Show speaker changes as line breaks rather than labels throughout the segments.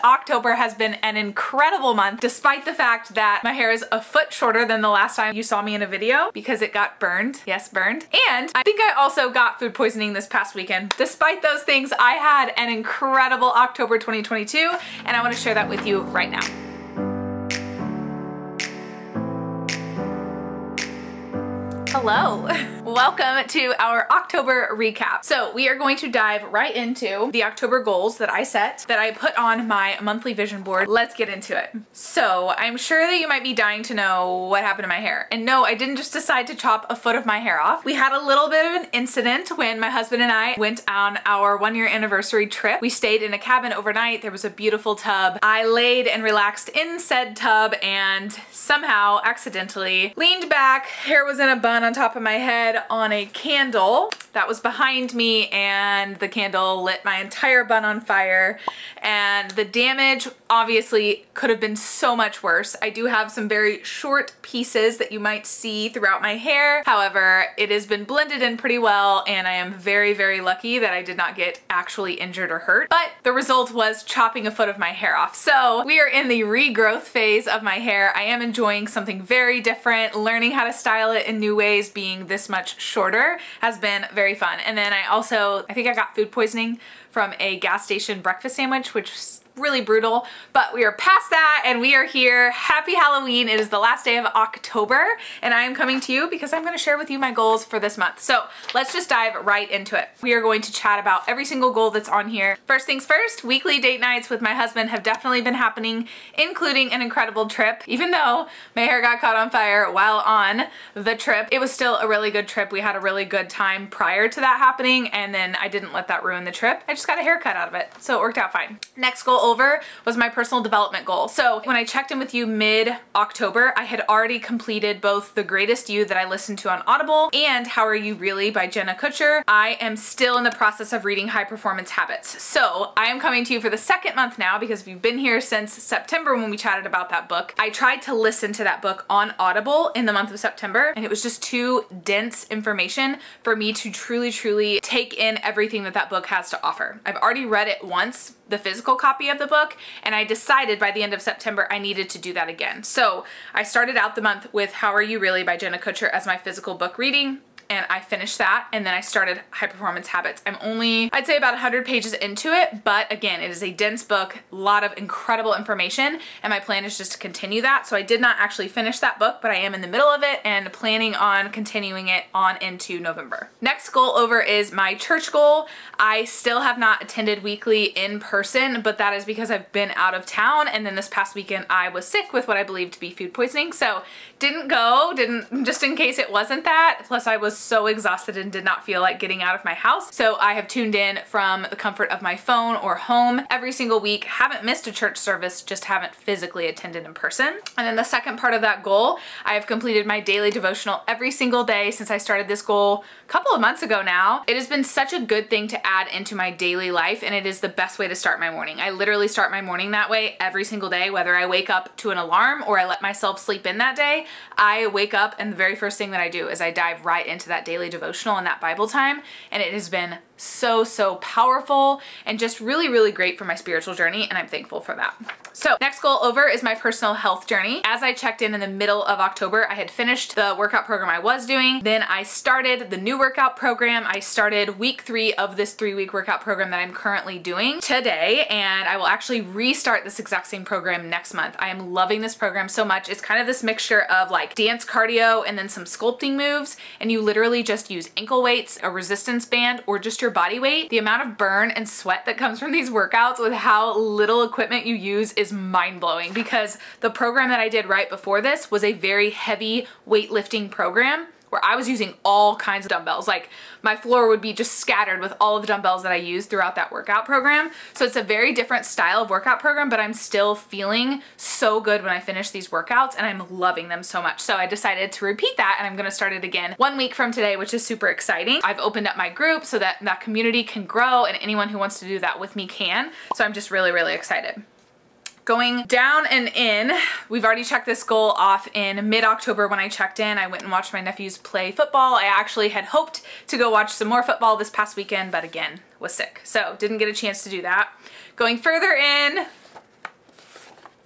October has been an incredible month, despite the fact that my hair is a foot shorter than the last time you saw me in a video because it got burned. Yes, burned. And I think I also got food poisoning this past weekend. Despite those things, I had an incredible October 2022, and I want to share that with you right now. Hello. Welcome to our October recap. So we are going to dive right into the October goals that I set, that I put on my monthly vision board. Let's get into it. So I'm sure that you might be dying to know what happened to my hair. And no, I didn't just decide to chop a foot of my hair off. We had a little bit of an incident when my husband and I went on our 1-year anniversary trip. We stayed in a cabin overnight. There was a beautiful tub. I laid and relaxed in said tub and somehow accidentally leaned back. Hair was in a bun on top of my head on a candle that was behind me, and the candle lit my entire bun on fire, and the damage obviously could have been so much worse. I do have some very short pieces that you might see throughout my hair. However, it has been blended in pretty well, and I am very, very lucky that I did not get actually injured or hurt. But the result was chopping a foot of my hair off. So we are in the regrowth phase of my hair. I am enjoying something very different. Learning how to style it in new ways, being this much shorter, has been very fun. And then I think I got food poisoning from a gas station breakfast sandwich, which was really brutal, but we are past that and we are here. Happy Halloween. It is the last day of October and I am coming to you because I'm going to share with you my goals for this month. So let's just dive right into it. We are going to chat about every single goal that's on here. First things first, weekly date nights with my husband have definitely been happening, including an incredible trip. Even though my hair got caught on fire while on the trip, it was still a really good trip. We had a really good time prior to that happening, and then I didn't let that ruin the trip. I just got a haircut out of it, so it worked out fine. Next goal over was my personal development goal. So when I checked in with you mid-October, I had already completed both The Greatest You that I listened to on Audible and How Are You Really by Jenna Kutcher. I am still in the process of reading High Performance Habits. So I am coming to you for the second month now, because if you've been here since September when we chatted about that book, I tried to listen to that book on Audible in the month of September, and it was just too dense information for me to truly take in everything that that book has to offer. I've already read it once, the physical copy of the book, and I decided by the end of September I needed to do that again. So I started out the month with How Are You Really by Jenna Kutcher as my physical book reading, and I finished that, and then I started High Performance Habits. I'm only, I'd say, about 100 pages into it, but again, it is a dense book, a lot of incredible information, and my plan is just to continue that. So I did not actually finish that book, but I am in the middle of it and planning on continuing it on into November. Next goal over is my church goal. I still have not attended weekly in person, but that is because I've been out of town, and then this past weekend I was sick with what I believed to be food poisoning, so didn't go, just in case it wasn't that. Plus I was so exhausted and did not feel like getting out of my house. So I have tuned in from the comfort of my phone or home every single week. Haven't missed a church service, just haven't physically attended in person. And then the second part of that goal, I have completed my daily devotional every single day since I started this goal a couple of months ago now. It has been such a good thing to add into my daily life, and it is the best way to start my morning. I literally start my morning that way every single day, whether I wake up to an alarm or I let myself sleep in that day. I wake up and the very first thing that I do is I dive right into that daily devotional and that Bible time, and it has been so powerful and just really great for my spiritual journey, and I'm thankful for that. So next goal over is my personal health journey. As I checked in the middle of October, I had finished the workout program I was doing. Then I started the new workout program. I started week 3 of this 3-week workout program that I'm currently doing today, and I will actually restart this exact same program next month. I am loving this program so much. It's kind of this mixture of like dance cardio and then some sculpting moves, and you literally just use ankle weights, a resistance band, or just your body weight. The amount of burn and sweat that comes from these workouts with how little equipment you use is mind-blowing, because the program that I did right before this was a very heavy weightlifting program where I was using all kinds of dumbbells. Like my floor would be just scattered with all of the dumbbells that I used throughout that workout program. So it's a very different style of workout program, but I'm still feeling so good when I finish these workouts, and I'm loving them so much. So I decided to repeat that, and I'm gonna start it again 1 week from today, which is super exciting. I've opened up my group so that that community can grow, and anyone who wants to do that with me can. So I'm just really excited. Going down and in, we've already checked this goal off in mid-October when I checked in. I went and watched my nephews play football. I actually had hoped to go watch some more football this past weekend, but again, was sick. So didn't get a chance to do that. Going further in,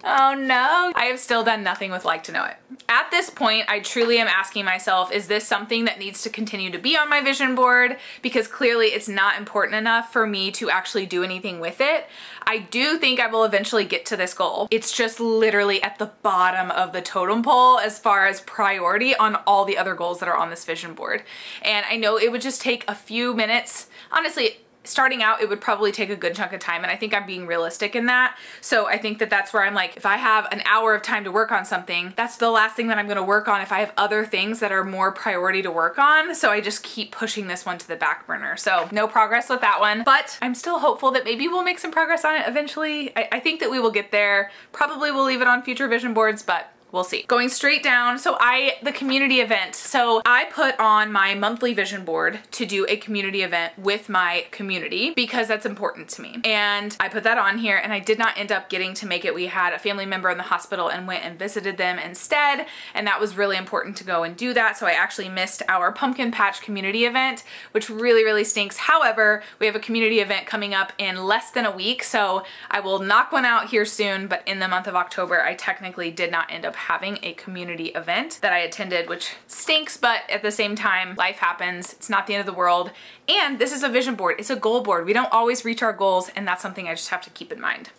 Oh no. I have still done nothing with Like to Know It. At this point, I truly am asking myself, is this something that needs to continue to be on my vision board? Because clearly it's not important enough for me to actually do anything with it. I do think I will eventually get to this goal. It's just literally at the bottom of the totem pole as far as priority on all the other goals that are on this vision board. And I know it would just take a few minutes. Honestly, starting out, it would probably take a good chunk of time, and I think I'm being realistic in that. So I think that that's where I'm like, if I have an hour of time to work on something, that's the last thing that I'm gonna work on if I have other things that are more priority to work on. So I just keep pushing this one to the back burner. So no progress with that one, but I'm still hopeful that maybe we'll make some progress on it eventually. I think that we will get there. Probably we'll leave it on future vision boards, but we'll see. Going straight down, the community event. So I put on my monthly vision board to do a community event with my community because that's important to me. And I put that on here, and I did not end up getting to make it. We had a family member in the hospital and went and visited them instead, and that was really important to go and do that. So I actually missed our pumpkin patch community event, which really, really stinks. However, we have a community event coming up in less than a week, so I will knock one out here soon, but in the month of October, I technically did not end up having a community event that I attended, which stinks, but at the same time, life happens. It's not the end of the world. And this is a vision board. It's a goal board. We don't always reach our goals, and that's something I just have to keep in mind.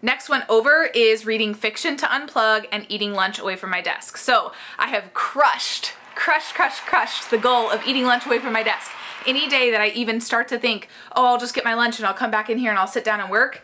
Next one over is reading fiction to unplug and eating lunch away from my desk. So I have crushed the goal of eating lunch away from my desk. Any day that I even start to think, oh, I'll just get my lunch and I'll come back in here and I'll sit down and work,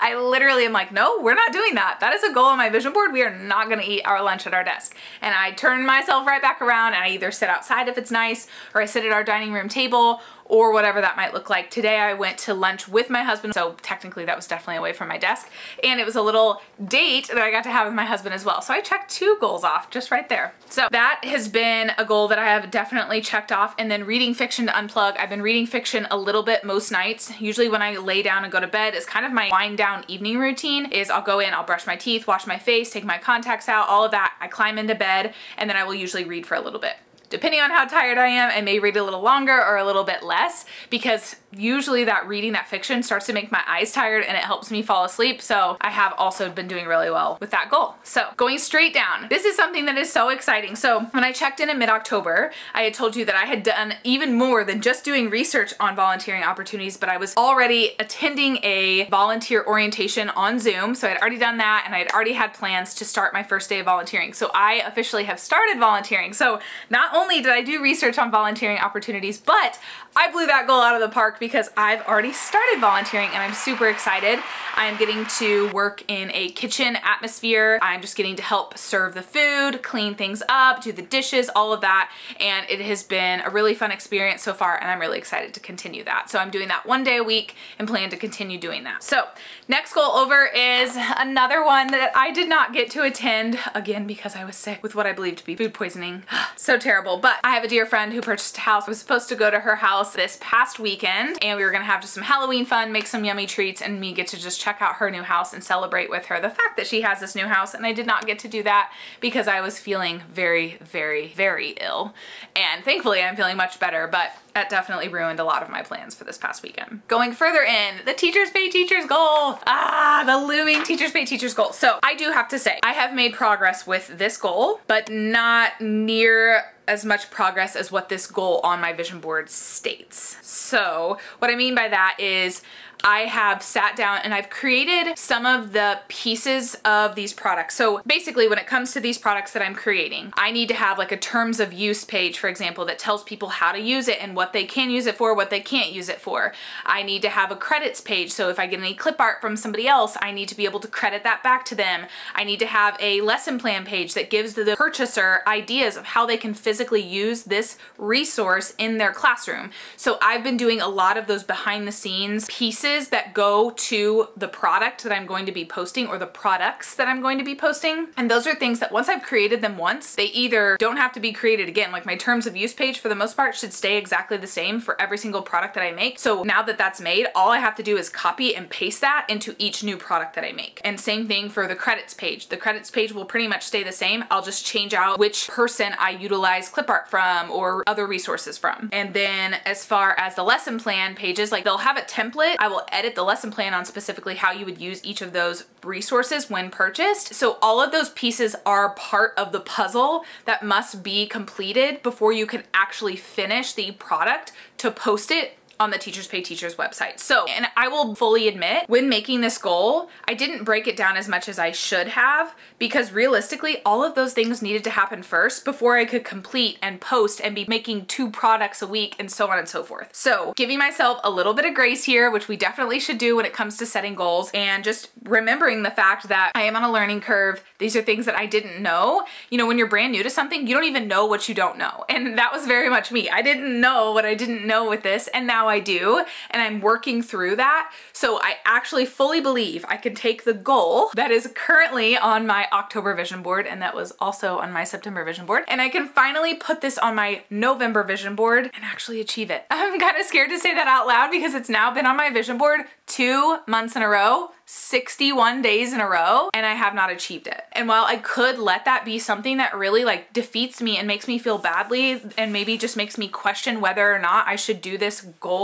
I literally am like, no, we're not doing that. That is a goal on my vision board. We are not gonna eat our lunch at our desk. And I turn myself right back around and I either sit outside if it's nice, or I sit at our dining room table, or whatever that might look like. Today I went to lunch with my husband, so technically that was definitely away from my desk, and it was a little date that I got to have with my husband as well. So I checked 2 goals off just right there. So that has been a goal that I have definitely checked off. And then reading fiction to unplug. I've been reading fiction a little bit most nights. Usually when I lay down and go to bed, is kind of my wind down evening routine. Is I'll go in, I'll brush my teeth, wash my face, take my contacts out, all of that. I climb into bed, and then I will usually read for a little bit. Depending on how tired I am, I may read a little longer or a little bit less, because usually that reading that fiction starts to make my eyes tired and it helps me fall asleep. So I have also been doing really well with that goal. So going straight down, this is something that is so exciting. So when I checked in mid-October, I had told you that I had done even more than just doing research on volunteering opportunities, but I was already attending a volunteer orientation on Zoom. So I had already done that, and I had already had plans to start my first day of volunteering. So I officially have started volunteering. So not only did I do research on volunteering opportunities, but I blew that goal out of the park because I've already started volunteering, and I'm super excited. I'm getting to work in a kitchen atmosphere. I'm just getting to help serve the food, clean things up, do the dishes, all of that. And it has been a really fun experience so far, and I'm really excited to continue that. So I'm doing that 1 day a week and plan to continue doing that. So next goal over is another one that I did not get to attend, again because I was sick with what I believe to be food poisoning. So terrible. But I have a dear friend who purchased a house. I was supposed to go to her house this past weekend, and we were gonna have just some Halloween fun, make some yummy treats, and me get to just check out her new house and celebrate with her the fact that she has this new house. And I did not get to do that because I was feeling very, very, very ill. And thankfully I'm feeling much better, but that definitely ruined a lot of my plans for this past weekend. Going further in, the Teachers Pay Teachers goal. The looming Teachers Pay Teachers goal. So I do have to say, I have made progress with this goal, but not near as much progress as what this goal on my vision board states. So what I mean by that is I have sat down and I've created some of the pieces of these products. So basically when it comes to these products that I'm creating, I need to have like a terms of use page, for example, that tells people how to use it and what they can use it for, what they can't use it for. I need to have a credits page. So if I get any clip art from somebody else, I need to be able to credit that back to them. I need to have a lesson plan page that gives the purchaser ideas of how they can physically use this resource in their classroom. So I've been doing a lot of those behind the scenes pieces that go to the product that I'm going to be posting, or the products that I'm going to be posting. And those are things that once I've created them once, they either don't have to be created again. Like my terms of use page for the most part should stay exactly exactly the same for every single product that I make. So now that that's made, all I have to do is copy and paste that into each new product that I make. And same thing for the credits page. The credits page will pretty much stay the same. I'll just change out which person I utilize clip art from or other resources from. And then as far as the lesson plan pages, like they'll have a template. I will edit the lesson plan on specifically how you would use each of those resources when purchased. So all of those pieces are part of the puzzle that must be completed before you can actually finish the product to post it on the Teachers Pay Teachers website. So, and I will fully admit, when making this goal, I didn't break it down as much as I should have, because realistically, all of those things needed to happen first before I could complete and post and be making 2 products a week and so on and so forth. So giving myself a little bit of grace here, which we definitely should do when it comes to setting goals, and just remembering the fact that I am on a learning curve. These are things that I didn't know. You know, when you're brand new to something, you don't even know what you don't know. And that was very much me. I didn't know what I didn't know with this, and now I do, and I'm working through that. So I actually fully believe I can take the goal that is currently on my October vision board, and that was also on my September vision board, and I can finally put this on my November vision board and actually achieve it. I'm kind of scared to say that out loud because it's now been on my vision board 2 months in a row, 61 days in a row, and I have not achieved it. And while I could let that be something that really like defeats me and makes me feel badly and maybe just makes me question whether or not I should do this goal,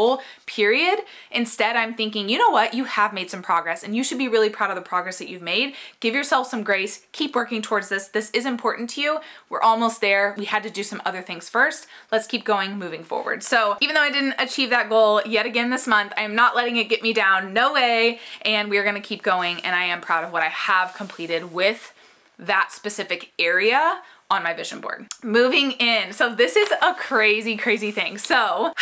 period, instead I'm thinking, you know what, you have made some progress and you should be really proud of the progress that you've made. Give yourself some grace, keep working towards this. This is important to you. We're almost there. We had to do some other things first. Let's keep going, moving forward. So even though I didn't achieve that goal yet again this month, I am not letting it get me down, no way, and we're gonna keep going, and I am proud of what I have completed with that specific area on my vision board. Moving in, so this is a crazy, crazy thing. So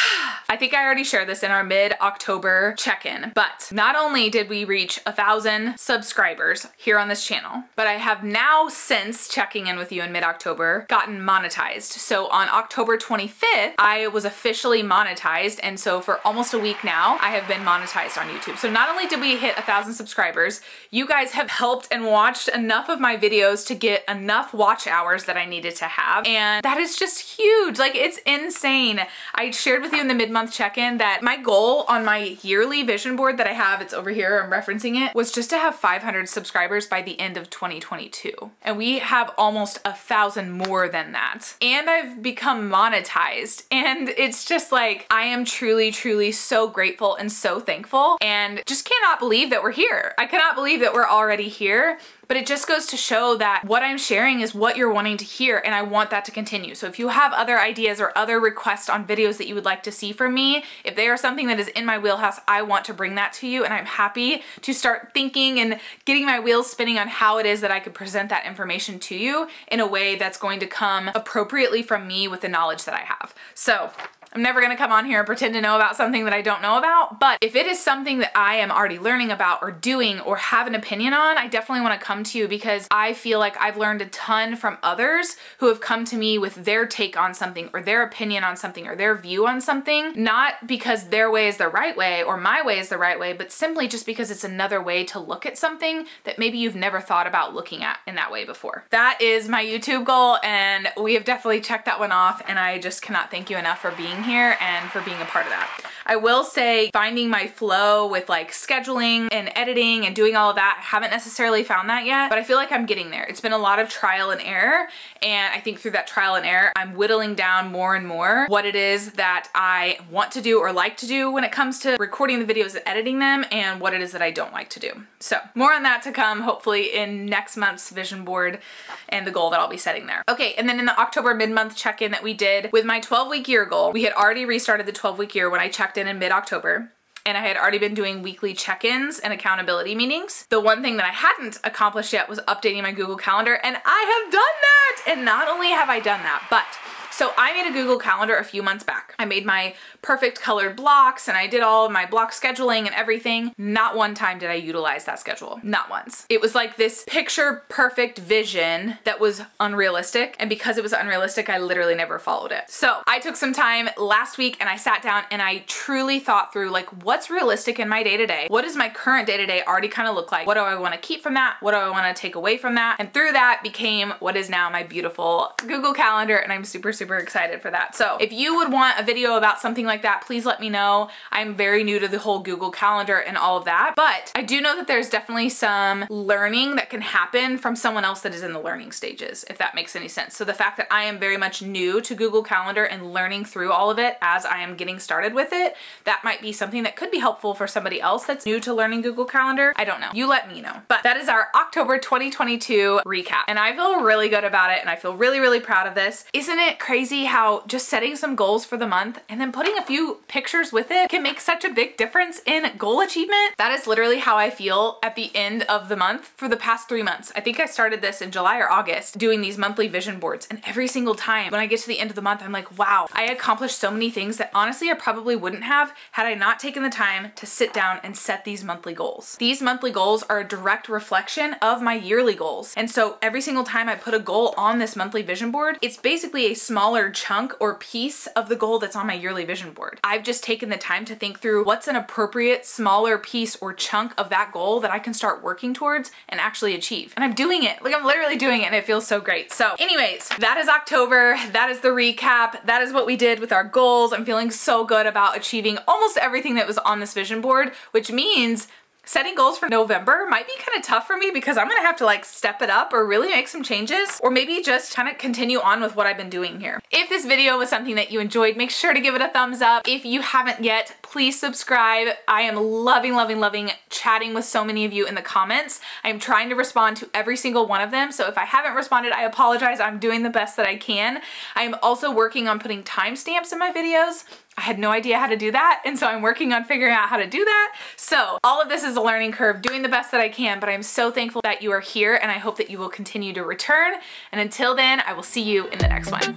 I think I already shared this in our mid-October check-in, but not only did we reach 1,000 subscribers here on this channel, but I have now, since checking in with you in mid-October, gotten monetized. So on October 25th, I was officially monetized, and so for almost a week now, I have been monetized on YouTube. So not only did we hit 1,000 subscribers, you guys have helped and watched enough of my videos to get enough watch hours that I needed to have, and that is just huge. Like, it's insane. I shared with you in the mid-month check-in that my goal on my yearly vision board that I have, it's over here, I'm referencing it, was just to have 500 subscribers by the end of 2022. And we have almost 1,000 more than that. And I've become monetized. And it's just like, I am truly, truly so grateful and so thankful, and just cannot believe that we're here. I cannot believe that we're already here. But it just goes to show that what I'm sharing is what you're wanting to hear, and I want that to continue. So if you have other ideas or other requests on videos that you would like to see from me, if they are something that is in my wheelhouse, I want to bring that to you, and I'm happy to start thinking and getting my wheels spinning on how it is that I could present that information to you in a way that's going to come appropriately from me with the knowledge that I have. So I'm never gonna come on here and pretend to know about something that I don't know about, but if it is something that I am already learning about or doing or have an opinion on, I definitely wanna come to you because I feel like I've learned a ton from others who have come to me with their take on something or their opinion on something or their view on something, not because their way is the right way or my way is the right way, but simply just because it's another way to look at something that maybe you've never thought about looking at in that way before. That is my YouTube goal, and we have definitely checked that one off, and I just cannot thank you enough for being here and for being a part of that. I will say finding my flow with like scheduling and editing and doing all of that, I haven't necessarily found that yet, but I feel like I'm getting there. It's been a lot of trial and error, and I think through that trial and error, I'm whittling down more and more what it is that I want to do or like to do when it comes to recording the videos and editing them, and what it is that I don't like to do. So more on that to come, hopefully in next month's vision board and the goal that I'll be setting there. Okay, and then in the October mid-month check-in that we did with my 12-week year goal, we had already restarted the 12-week year when I checked in mid-October, and I had already been doing weekly check-ins and accountability meetings. The one thing that I hadn't accomplished yet was updating my Google Calendar, and I have done that! And not only have I done that, but so I made a Google Calendar a few months back. I made my perfect colored blocks, and I did all of my block scheduling and everything. Not one time did I utilize that schedule. Not once. It was like this picture perfect vision that was unrealistic, and because it was unrealistic, I literally never followed it. So I took some time last week and I sat down and I truly thought through like, what's realistic in my day-to-day? What does my current day-to-day already kind of look like? What do I want to keep from that? What do I want to take away from that? And through that became what is now my beautiful Google Calendar, and I'm super super excited for that. So if you would want a video about something like that, please let me know. I'm very new to the whole Google Calendar and all of that, but I do know that there's definitely some learning that can happen from someone else that is in the learning stages, if that makes any sense. So the fact that I am very much new to Google Calendar and learning through all of it as I am getting started with it, that might be something that could be helpful for somebody else that's new to learning Google Calendar. I don't know. You let me know. But that is our October 2022 recap. And I feel really good about it and I feel really, really proud of this. Isn't it crazy how just setting some goals for the month and then putting a few pictures with it can make such a big difference in goal achievement? That is literally how I feel at the end of the month for the past 3 months. I think I started this in July or August doing these monthly vision boards, and every single time when I get to the end of the month, I'm like, wow, I accomplished so many things that honestly I probably wouldn't have had I not taken the time to sit down and set these monthly goals. These monthly goals are a direct reflection of my yearly goals. And so every single time I put a goal on this monthly vision board, it's basically a smaller chunk or piece of the goal that's on my yearly vision board. I've just taken the time to think through what's an appropriate smaller piece or chunk of that goal that I can start working towards and actually achieve. And I'm doing it. Like, I'm literally doing it and it feels so great. So anyways, that is October. That is the recap. That is what we did with our goals. I'm feeling so good about achieving almost everything that was on this vision board, which means setting goals for November might be kind of tough for me because I'm gonna have to like step it up or really make some changes, or maybe just kind of continue on with what I've been doing here. If this video was something that you enjoyed, make sure to give it a thumbs up. If you haven't yet, please subscribe. I am loving, loving, loving chatting with so many of you in the comments. I'm trying to respond to every single one of them. So if I haven't responded, I apologize. I'm doing the best that I can. I am also working on putting timestamps in my videos. I had no idea how to do that, and so I'm working on figuring out how to do that. So all of this is a learning curve, doing the best that I can, but I'm so thankful that you are here, and I hope that you will continue to return. And until then, I will see you in the next one.